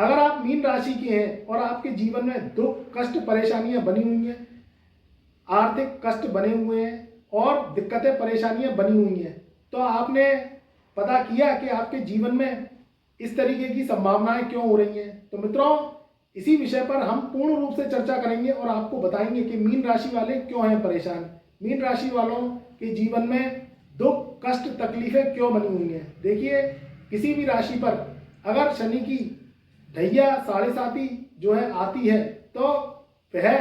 अगर आप मीन राशि के हैं और आपके जीवन में दुख कष्ट परेशानियां बनी हुई हैं, आर्थिक कष्ट बने हुए हैं और दिक्कतें परेशानियां बनी हुई हैं, तो आपने पता किया कि आपके जीवन में इस तरीके की संभावनाएं क्यों हो रही हैं। तो मित्रों, इसी विषय पर हम पूर्ण रूप से चर्चा करेंगे और आपको बताएंगे कि मीन राशि वाले क्यों हैं परेशान, मीन राशि वालों के जीवन में दुख कष्ट तकलीफें क्यों बनी हुई हैं। देखिए, किसी भी राशि पर अगर शनि की ढैया साढ़े साती जो है आती है तो वह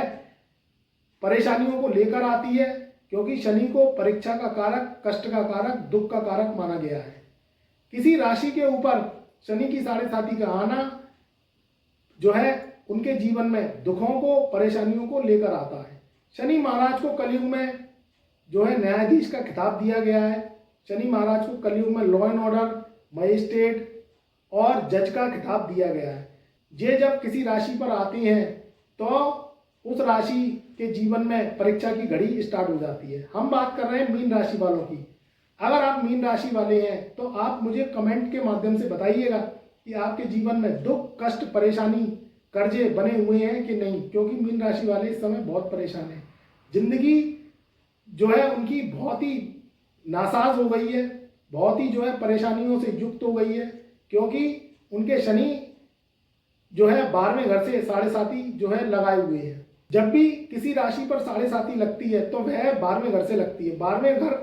परेशानियों को लेकर आती है, क्योंकि शनि को परीक्षा का कारक, कष्ट का कारक, दुख का कारक माना गया है। किसी राशि के ऊपर शनि की साढ़े साती का आना जो है उनके जीवन में दुखों को, परेशानियों को लेकर आता है। शनि महाराज को कलयुग में जो है न्यायाधीश का खिताब दिया गया है। शनि महाराज को कलयुग में लॉ एंड ऑर्डर, मजिस्ट्रेट और जज का खिताब दिया गया है। ये जब किसी राशि पर आते हैं तो उस राशि के जीवन में परीक्षा की घड़ी स्टार्ट हो जाती है। हम बात कर रहे हैं मीन राशि वालों की। अगर आप मीन राशि वाले हैं तो आप मुझे कमेंट के माध्यम से बताइएगा कि आपके जीवन में दुख कष्ट परेशानी कर्जे बने हुए हैं कि नहीं, क्योंकि मीन राशि वाले इस समय बहुत परेशान हैं। जिंदगी जो है उनकी बहुत ही नासाज हो गई है, बहुत ही जो है परेशानियों से युक्त हो गई है, क्योंकि उनके शनि जो है 12वें घर से साढ़े साती जो है लगाए हुए हैं। जब भी किसी राशि पर साढ़े साती लगती है तो वह 12वें घर से लगती है। 12वें घर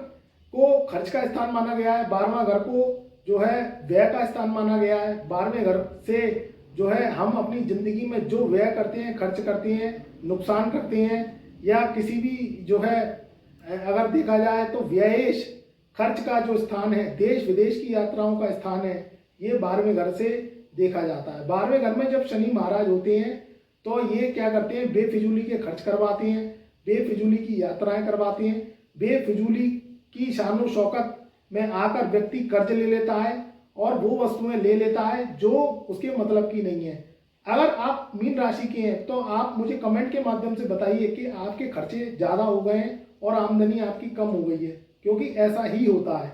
को खर्च का स्थान माना गया है, 12वां घर को जो है व्यय का स्थान माना गया है। 12वें घर से जो है हम अपनी जिंदगी में जो व्यय करते हैं, खर्च करते हैं, नुकसान करते हैं, या किसी भी जो है अगर देखा जाए तो व्ययेश खर्च का जो स्थान है, देश विदेश की यात्राओं का स्थान है, ये 12वें घर से देखा जाता है। 12वें घर में जब शनि महाराज होते हैं तो ये क्या करते हैं, बेफिजूली के खर्च करवाते हैं, बेफिजूली की यात्राएं करवाते हैं, बेफिजूली की शानो शौकत में आकर व्यक्ति कर्ज ले लेता है और वो वस्तुएं ले लेता है जो उसके मतलब की नहीं है। अगर आप मीन राशि के हैं तो आप मुझे कमेंट के माध्यम से बताइए कि आपके खर्चे ज़्यादा हो गए हैं और आमदनी आपकी कम हो गई है, क्योंकि ऐसा ही होता है।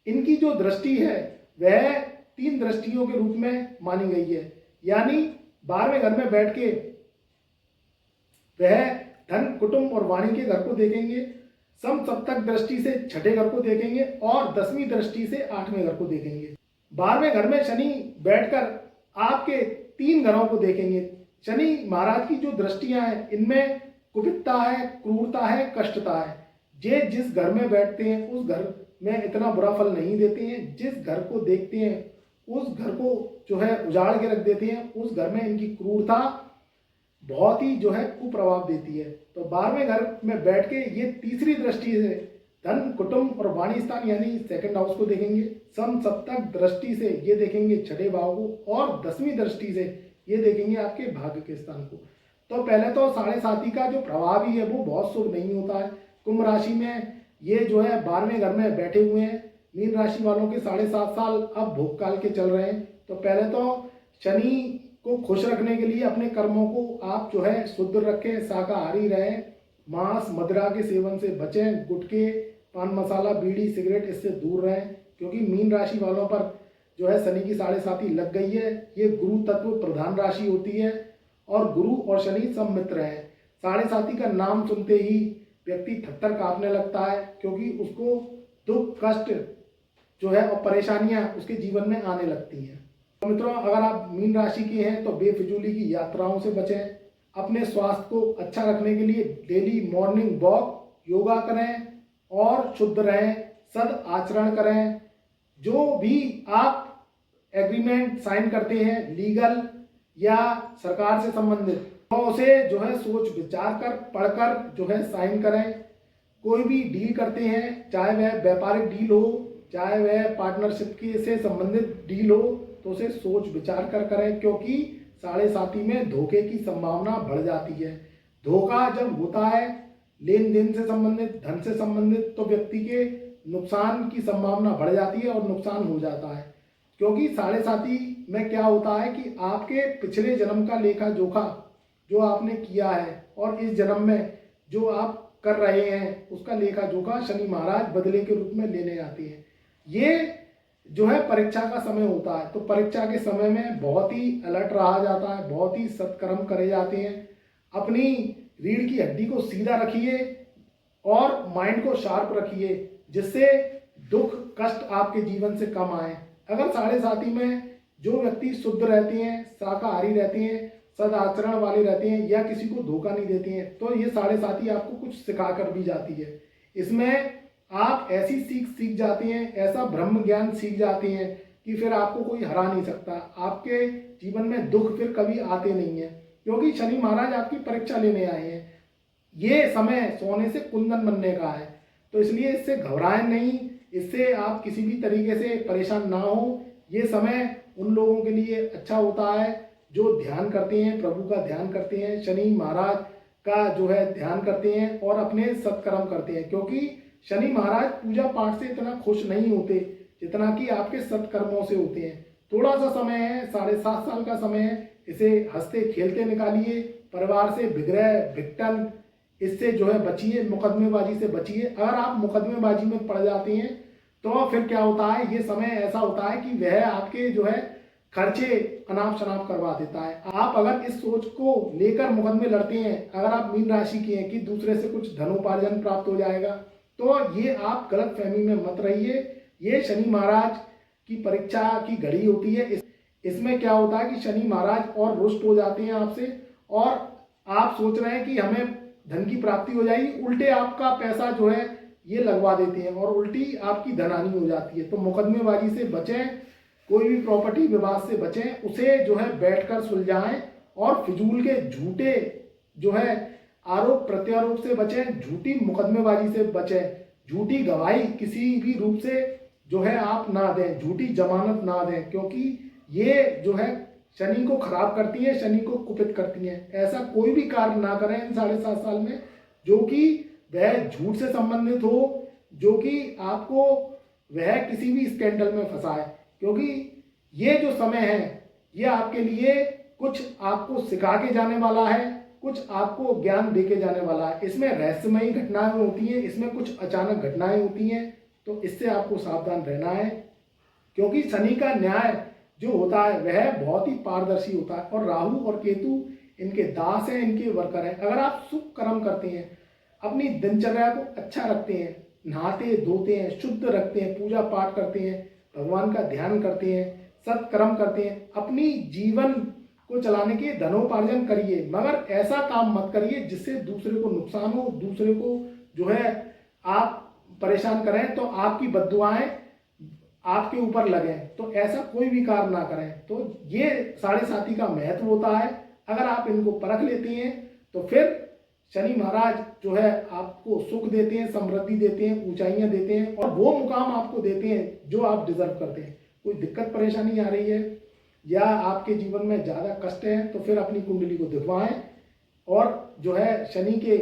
इनकी जो दृष्टि है वह 3 दृष्टियों के रूप में मानी गई है, यानी 12वें घर में बैठ के वह धन कुटुंब और वाणी के घर को देखेंगे, सम सप्तक दृष्टि से छठे घर को देखेंगे और 10वीं दृष्टि से 8वें घर को देखेंगे। 12वें घर में शनि बैठकर आपके 3 घरों को देखेंगे। शनि महाराज की जो दृष्टियां हैं इनमें कुपितता है, क्रूरता है, कष्टता है। जे जिस घर में बैठते हैं उस घर में इतना बुरा फल नहीं देते हैं, जिस घर को देखते हैं उस घर को जो है उजाड़ के रख देते हैं, उस घर में इनकी क्रूरता बहुत ही जो है कुप्रभाव देती है। तो 12वें घर में बैठ के ये तीसरी दृष्टि से धन कुटुंब और वाणी स्थान यानी सेकंड हाउस को देखेंगे, सम सप्तक दृष्टि से ये देखेंगे छठे भाव को और 10वीं दृष्टि से ये देखेंगे आपके भाग्य के स्थान को। तो पहले तो साढ़े साती का जो प्रभाव ही है वो बहुत शुभ नहीं होता है। कुंभ राशि में ये जो है 12वें घर में बैठे हुए हैं। मीन राशि वालों के 7.5 साल अब भोग काल के चल रहे हैं। तो पहले तो शनि को खुश रखने के लिए अपने कर्मों को आप जो है शुद्ध रखें, शाकाहारी रहें, मांस मदिरा के सेवन से बचें, गुटखे पान मसाला बीड़ी सिगरेट इससे दूर रहें, क्योंकि मीन राशि वालों पर जो है शनि की साढ़े साती लग गई है। ये गुरु तत्व प्रधान राशि होती है और गुरु और शनि सब मित्र हैं। साढ़े साती का नाम सुनते ही व्यक्ति थरथर कांपने लगता है, क्योंकि उसको दुख कष्ट जो है और परेशानियां उसके जीवन में आने लगती हैं। तो मित्रों, अगर आप मीन राशि के हैं तो बेफिजूली की यात्राओं से बचें। अपने स्वास्थ्य को अच्छा रखने के लिए डेली मॉर्निंग वॉक, योगा करें और शुद्ध रहें, सद आचरण करें। जो भी आप एग्रीमेंट साइन करते हैं लीगल या सरकार से संबंधित, तो उसे जो है सोच विचार कर पढ़कर जो है साइन करें। कोई भी डील करते हैं, चाहे वह व्यापारिक डील हो, चाहे वह पार्टनरशिप के से संबंधित डील हो, तो उसे सोच विचार कर करें, क्योंकि साढ़े साती में धोखे की संभावना बढ़ जाती है। धोखा जब होता है लेन देन से संबंधित, धन से संबंधित, तो व्यक्ति के नुकसान की संभावना बढ़ जाती है और नुकसान हो जाता है। क्योंकि साढ़े साती में क्या होता है कि आपके पिछले जन्म का लेखा जोखा जो आपने किया है और इस जन्म में जो आप कर रहे हैं उसका लेखा जोखा शनि महाराज बदले के रूप में लेने आते हैं। ये जो है परीक्षा का समय होता है, तो परीक्षा के समय में बहुत ही अलर्ट रहा जाता है, बहुत ही सत्कर्म करे जाते हैं। अपनी रीढ़ की हड्डी को सीधा रखिए और माइंड को शार्प रखिए, जिससे दुख कष्ट आपके जीवन से कम आए। अगर साढ़े साथी में जो व्यक्ति शुद्ध रहते हैं, शाकाहारी रहते हैं, सदाचरण वाले रहते हैं या किसी को धोखा नहीं देते हैं, तो ये साढ़े साथी आपको कुछ सिखा कर भी जाती है। इसमें आप ऐसी सीख सीख जाते हैं, ऐसा ब्रह्म ज्ञान सीख जाते हैं कि फिर आपको कोई हरा नहीं सकता। आपके जीवन में दुख फिर कभी आते नहीं है, क्योंकि शनि महाराज आपकी परीक्षा लेने आए हैं। ये समय सोने से कुंदन बनने का है, तो इसलिए इससे घबराएं नहीं, इससे आप किसी भी तरीके से परेशान ना हो। ये समय उन लोगों के लिए अच्छा होता है जो ध्यान करते हैं, प्रभु का ध्यान करते हैं, शनि महाराज का जो है ध्यान करते हैं और अपने सत्कर्म करते हैं, क्योंकि शनि महाराज पूजा पाठ से इतना खुश नहीं होते जितना कि आपके सत्कर्मों से होते हैं। थोड़ा सा समय है, 7.5 साल का समय है, इसे हंसते खेलते निकालिए। परिवार से विग्रह विघटन इससे जो है बचिए, मुकदमेबाजी से बचिए। अगर आप मुकदमेबाजी में पड़ जाते हैं तो फिर क्या होता है, ये समय ऐसा होता है कि वह आपके जो है खर्चे अनाप शनाप करवा देता है। आप अगर इस सोच को लेकर मुकदमे लड़ते हैं, अगर आप मीन राशि के हैं कि दूसरे से कुछ धनोपार्जन प्राप्त हो जाएगा, तो ये आप गलत फहमी में मत रहिए। ये शनि महाराज की परीक्षा की घड़ी होती है। इसमें क्या होता है कि शनि महाराज और रुष्ट हो जाते हैं आपसे, और आप सोच रहे हैं कि हमें धन की प्राप्ति हो जाएगी, उल्टे आपका पैसा जो है ये लगवा देते हैं और उल्टी आपकी धनहानि हो जाती है। तो मुकदमेबाजी से बचें, कोई भी प्रॉपर्टी विवाद से बचें, उसे जो है बैठकर सुलझाएं और फिजूल के झूठे जो है आरोप प्रत्यारोप से बचें, झूठी मुकदमेबाजी से बचें, झूठी गवाही किसी भी रूप से जो है आप ना दें, झूठी जमानत ना दें, क्योंकि ये जो है शनि को खराब करती है, शनि को कुपित करती है। ऐसा कोई भी कार्य ना करें इन 7.5 साल में जो कि वह झूठ से संबंधित हो, जो कि आपको वह किसी भी स्कैंडल में फंसाए, क्योंकि ये जो समय है ये आपके लिए कुछ आपको सिखा के जाने वाला है, कुछ आपको ज्ञान दे के जाने वाला है। इसमें रहस्यमयी घटनाएं होती हैं, इसमें कुछ अचानक घटनाएं होती हैं, तो इससे आपको सावधान रहना है, क्योंकि शनि का न्याय जो होता है वह बहुत ही पारदर्शी होता है। और राहु और केतु इनके दास हैं, इनके वर्कर हैं। अगर आप शुभ कर्म करते हैं, अपनी दिनचर्या को अच्छा रखते हैं, नहाते धोते हैं, शुद्ध रखते हैं, पूजा पाठ करते हैं, भगवान का ध्यान करते हैं, सत्कर्म करते हैं, अपनी जीवन को चलाने के धनोपार्जन करिए, मगर ऐसा काम मत करिए जिससे दूसरे को नुकसान हो, दूसरे को जो है आप परेशान करें, तो आपकी बद्दुआएं आपके ऊपर लगें। तो ऐसा कोई भी कार्य ना करें। तो ये 7.5 का महत्व होता है। अगर आप इनको परख लेते हैं तो फिर शनि महाराज जो है आपको सुख देते हैं, समृद्धि देते हैं, ऊंचाइयां देते हैं और वो मुकाम आपको देते हैं जो आप डिजर्व करते हैं। कोई दिक्कत परेशानी आ रही है या आपके जीवन में ज़्यादा कष्ट है तो फिर अपनी कुंडली को दिखवाएं और जो है शनि के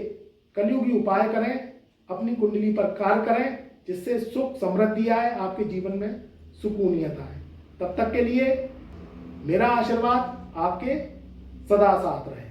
कलयुगी उपाय करें, अपनी कुंडली पर कार्य करें, जिससे सुख समृद्धि आए, आपके जीवन में सुकूनियत आए। तब तक के लिए मेरा आशीर्वाद आपके सदा साथ रहे।